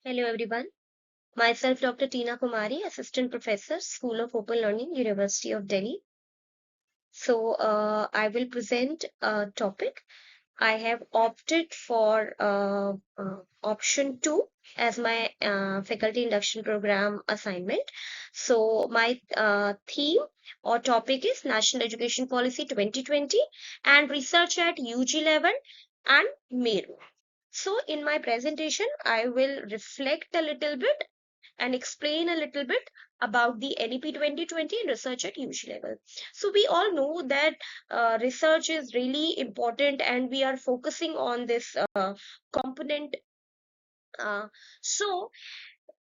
Hello everyone. Myself Dr. Tina Kumari, Assistant Professor, School of Open Learning, University of Delhi. I will present a topic. I have opted for option 2 as my faculty induction program assignment. So my theme or topic is National Education Policy 2020 and research at UG level and MERU. So in my presentation, I will reflect a little bit and explain a little bit about the NEP 2020 and research at UG level. So we all know that research is really important and we are focusing on this component. Uh, so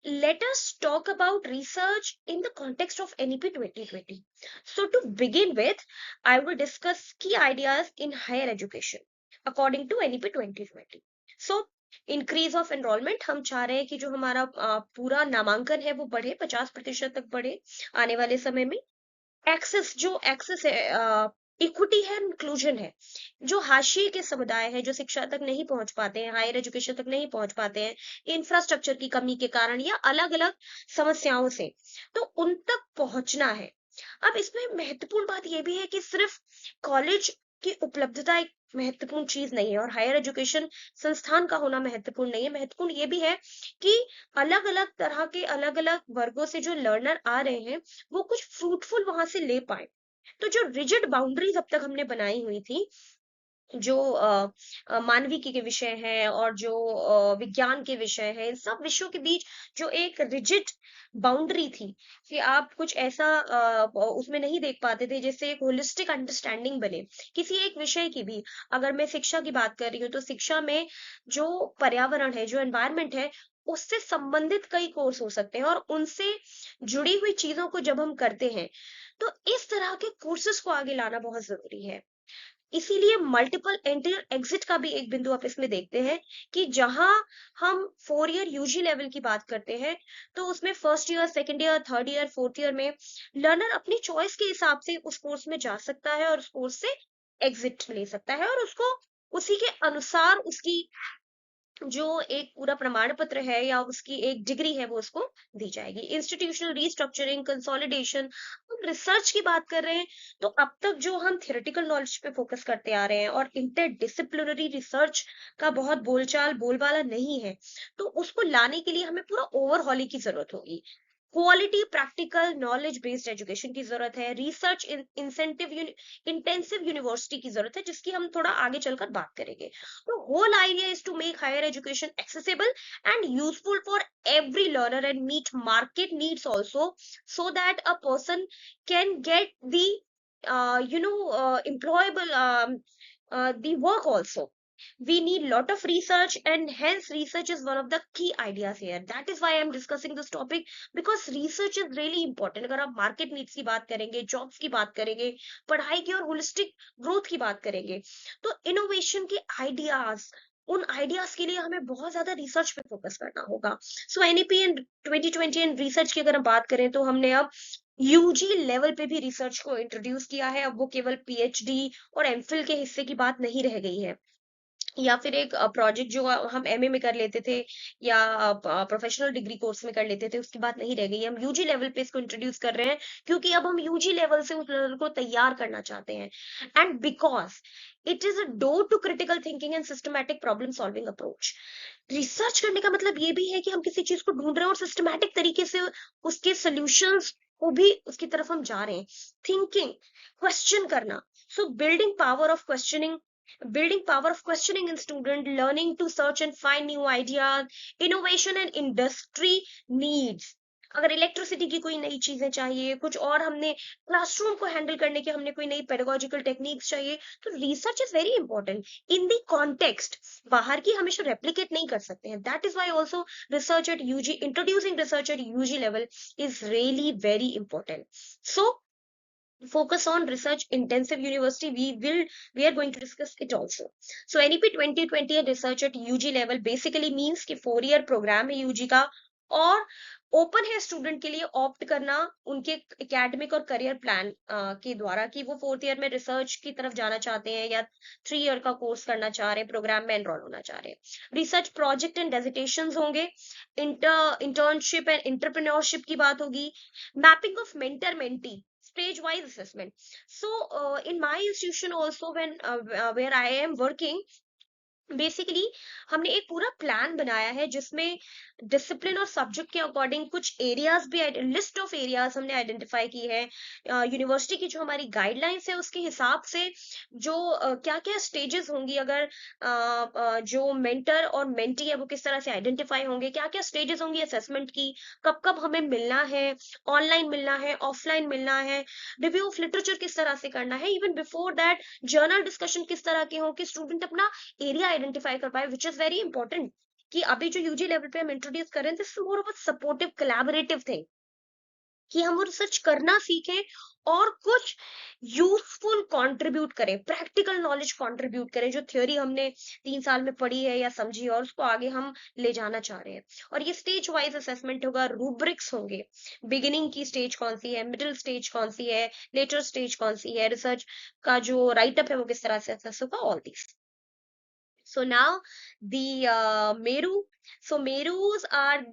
let us talk about research in the context of NEP 2020. So to begin with, I will discuss key ideas in higher education according to NEP 2020. So increase of enrolment, हम चाह रहे हैं कि जो हमारा पूरा नामांकन है वो बढ़े, 50% तक बढ़े आने वाले समय में। एक्सेस है, इक्विटी है, इंक्लूजन है। जो हाशिए के समुदाय है, जो शिक्षा तक नहीं पहुंच पाते हैं, हायर एजुकेशन तक नहीं पहुंच पाते हैं इंफ्रास्ट्रक्चर की कमी के कारण या अलग अलग समस्याओं से, तो उन तक पहुंचना है। अब इसमें महत्वपूर्ण बात यह भी है कि सिर्फ कॉलेज की उपलब्धता एक महत्वपूर्ण चीज नहीं है और हायर एजुकेशन संस्थान का होना महत्वपूर्ण नहीं है। महत्वपूर्ण ये भी है कि अलग अलग तरह के अलग अलग वर्गों से जो लर्नर आ रहे हैं वो कुछ फ्रूटफुल वहां से ले पाए। तो जो रिजिड बाउंड्रीज अब तक हमने बनाई हुई थी, जो मानविकी के विषय हैं और जो विज्ञान के विषय हैं, इन सब विषयों के बीच जो एक रिजिड बाउंड्री थी कि आप कुछ ऐसा उसमें नहीं देख पाते थे जिससे एक होलिस्टिक अंडरस्टैंडिंग बने किसी एक विषय की भी। अगर मैं शिक्षा की बात कर रही हूँ तो शिक्षा में जो पर्यावरण है, जो एनवायरनमेंट है, उससे संबंधित कई कोर्स हो सकते हैं और उनसे जुड़ी हुई चीजों को जब हम करते हैं तो इस तरह के कोर्सेज को आगे लाना बहुत जरूरी है। इसीलिए मल्टीपल एंट्री और एग्जिट का भी एक बिंदु आप इसमें देखते हैं कि जहां हम 4 ईयर यूजी लेवल की बात करते हैं तो उसमें first year, second year, third year, fourth year में लर्नर अपनी चॉइस के हिसाब से उस कोर्स में जा सकता है और उस कोर्स से एग्जिट ले सकता है और उसको उसी के अनुसार उसकी जो एक पूरा प्रमाण पत्र है या उसकी एक डिग्री है वो उसको दी जाएगी। Institutional restructuring, consolidation. हम रिसर्च की बात कर रहे हैं तो अब तक जो हम थियोरेटिकल नॉलेज पे फोकस करते आ रहे हैं और इंटरडिसिप्लिनरी रिसर्च का बहुत बोलचाल बोलबाला नहीं है, तो उसको लाने के लिए हमें पूरा ओवरहॉलिंग की जरूरत होगी। Quality practical knowledge based education की जरूरत है। रिसर्च इंसेंटिव इंटेंसिव यूनिवर्सिटी की जरूरत है जिसकी हम थोड़ा आगे चलकर बात करेंगे। The whole idea is to make higher education accessible and useful for every learner and meet market needs also, so that a person can get the employable the work also. We need lot of research and hence research is one of the key ideas here. That is why I'm discussing this topic, because research is really important. अगर आप market needs की बात करेंगे, jobs की बात करेंगे, पढ़ाई की और holistic growth की बात करेंगे, तो innovation के ideas, उन आइडियाज के लिए हमें बहुत ज्यादा रिसर्च पे फोकस करना होगा। सो एनईपी एंड 2020 एंड रिसर्च की अगर हम बात करें तो हमने अब यूजी लेवल पे भी रिसर्च को इंट्रोड्यूस किया है। अब वो केवल पीएचडी और एमफिल के हिस्से की बात नहीं रह गई है, या फिर एक प्रोजेक्ट जो हम एमए में कर लेते थे या प्रोफेशनल डिग्री कोर्स में कर लेते थे उसकी बात नहीं रह गई। हम यूजी लेवल पे इसको इंट्रोड्यूस कर रहे हैं क्योंकि अब हम यूजी लेवल से उस लेवल को तैयार करना चाहते हैं। And because it is a door to critical thinking and systematic problem solving approach. Research करने का मतलब ये भी है कि हम किसी चीज को ढूंढ रहे हैं और सिस्टमैटिक तरीके से उसके सोल्यूशंस को भी उसकी तरफ हम जा रहे हैं। थिंकिंग, क्वेश्चन करना, सो building power of questioning in student, learning to search and find new ideas, innovation and industry needs। अगर इलेक्ट्रिसिटी की कोई नई चीजें चाहिए, कुछ और हमने क्लासरूम को हैंडल करने के हमने कोई नई पेडागोजिकल टेक्निक्स चाहिए, तो research is very important in the context. बाहर की हमेशा रेप्लिकेट नहीं कर सकते हैं। That is why also research at UG, introducing research at UG level is really very important. So focus on research intensive university, we are going to discuss it also. So NEP 2020 and research at UG level basically means कि 4 year programme है UG का और open है student के लिए opt करना उनके academic और करियर प्लान के द्वारा कि वो 4th ईयर में रिसर्च की तरफ जाना चाहते हैं या 3 ईयर का कोर्स करना चाह रहे हैं, प्रोग्राम में एनरोल होना चाह रहे हैं। रिसर्च प्रोजेक्ट एंड डेजिटेशंस होंगे, इंटर्नशिप एंड एंटरप्रेन्योरशिप की बात होगी, mapping of mentor mentee, stage wise assessment. So in my institution also, when where I am working, basically हमने एक पूरा प्लान बनाया है जिसमें डिसिप्लिन और सब्जेक्ट के अकॉर्डिंग कुछ एरियाज भी, लिस्ट ऑफ एरियाज हमने आइडेंटिफाई की है। यूनिवर्सिटी की जो हमारी गाइडलाइंस है उसके हिसाब से जो क्या क्या स्टेजेस होंगी, अगर जो मेंटर और मेंटी है वो किस तरह से आइडेंटिफाई होंगे, क्या क्या स्टेजेस होंगी असेसमेंट की, कब कब हमें मिलना है, ऑनलाइन मिलना है, ऑफलाइन मिलना है, रिव्यू ऑफ लिटरेचर किस तरह से करना है, even before that journal discussion किस तरह के हो कि स्टूडेंट अपना एरिया आइडेंटिफाई कर पाए, विच इज वेरी इंपॉर्टेंट। कि अभी जो यूजी लेवल पे हम इंट्रोड्यूस कर रहे हैं, this is more of a supportive collaborative thing, कि हम वो रिसर्च करना सीखें और कुछ यूजफुल कंट्रीब्यूट करें, प्रैक्टिकल नॉलेज कंट्रीब्यूट करें, जो थ्योरी हमने 3 साल में पढ़ी है या समझी और उसको आगे हम ले जाना चाह रहे हैं। और ये स्टेज वाइज असेसमेंट होगा, रूब्रिक्स होंगे, बिगिनिंग की स्टेज कौन सी है, मिडिल स्टेज कौन सी है, लेटर स्टेज कौन सी है, रिसर्च का जो राइटअप है वो किस तरह से असेस होगा, all this. So now the Meru. So Merus are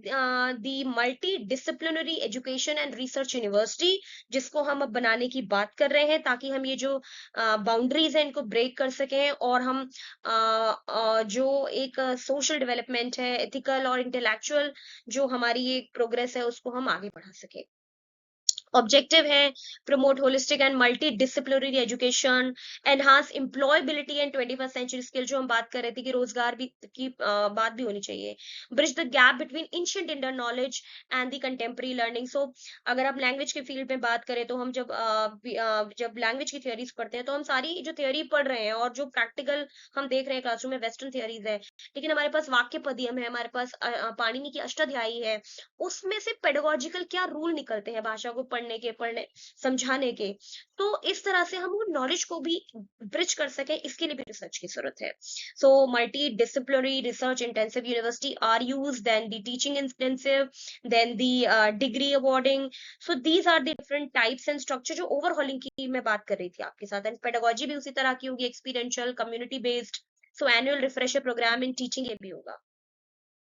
the multidisciplinary education and research university, जिसको हम अब बनाने की बात कर रहे हैं ताकि हम ये जो बाउंड्रीज हैं इनको ब्रेक कर सकें और हम जो एक सोशल डेवलपमेंट है, एथिकल और इंटेलेक्चुअल जो हमारी ये प्रोग्रेस है उसको हम आगे बढ़ा सकें। ऑब्जेक्टिव है promote holistic and multidisciplinary education, enhance employability and 21st century skill, जो हम बात कर रहे थे कि रोजगार भी की बात भी होनी चाहिए, bridge the gap between ancient Indian knowledge and the contemporary learning. So अगर आप लैंग्वेज के फील्ड में बात करें तो हम जब लैंग्वेज की थियोरीज पढ़ते हैं तो हम सारी जो थियोरी पढ़ रहे हैं और जो प्रैक्टिकल हम देख रहे हैं क्लासरूम में वेस्टर्न थियोरीज है, लेकिन हमारे पास वाक्य पदियम है, हमारे पास पाणिनि की अष्टाध्यायी है, उसमें से पेडागोजिकल क्या रूल निकलते हैं भाषा को पढ़ने समझाने के। तो इस तरह से हम वो नॉलेज को भी ब्रिज कर सके, इसके लिए भी रिसर्च की जरूरत है। So multidisciplinary research intensive university R Us, then the teaching intensive, then the degree awarding. So these are the different types and structure जो ओवरहॉलिंग की मैं बात कर रही थी आपके साथ। एंड पेडागोजी भी उसी तरह की होगी, experiential, community based. So annual refresher program in teaching ये भी होगा।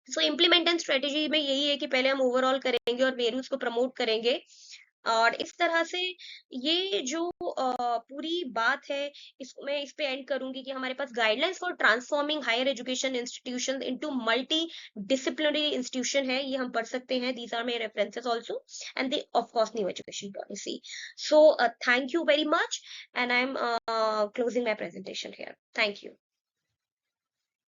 सो इम्प्लीमेंट एंड स्ट्रेटेजी में यही है कि पहले हम ओवरऑल करेंगे और वेरूज को प्रमोट करेंगे, और इस तरह से ये जो पूरी बात है इसको मैं इस पे एंड करूंगी कि हमारे पास guidelines for transforming higher education institution into multidisciplinary institution है, ये हम पढ़ सकते हैं, these are my references also, and the of course new education policy. So thank you very much, and I am closing my presentation here. Thank you.